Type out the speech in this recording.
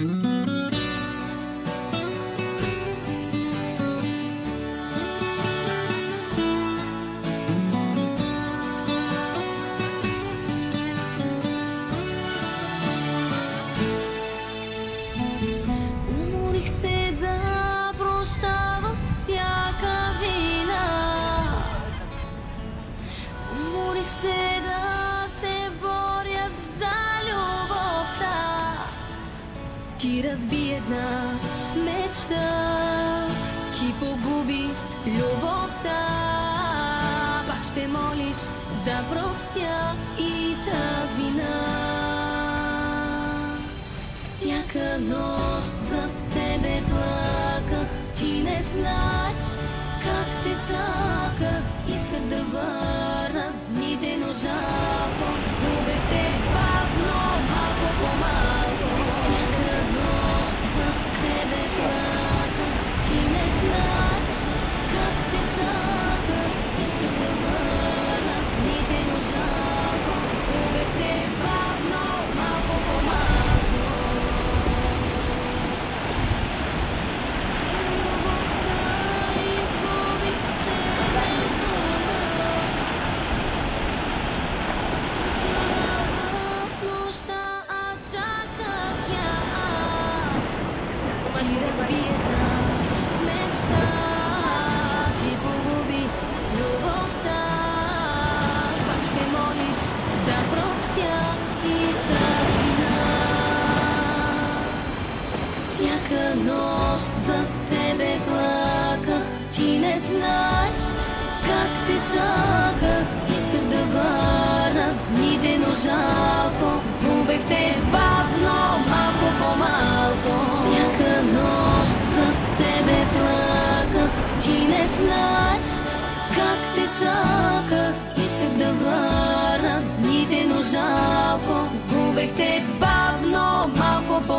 Уморих се да прощавам всяка вина. Уморих се да се боря за любовта. Ти разби една мечта, ти погуби любовта. Пак ще молиш да простя и тази вина. Всяка нощ за тебе плаках, ти не знаеш как те чаках. Исках да върна дните, но жалко, губех те бавно, малко по малко. Всяка нощ за тебе плаках, ти не знаеш как те чаках. Исках да върна дните, но жалко, губех те бавно, малко по малко. Ти разби една мечта, ти погуби любовта. Пак ще молиш да простя и тази вина. Всяка нощ за тебе плаках, ти не знаеш как те чаках. Исках да върна дните, но жалко, губех те бавно, малко по малко. Всяка нощ за тебе плаках, ти не знаеш как те чаках. Исках да върна дните, но жалко, губех те бавно, малко по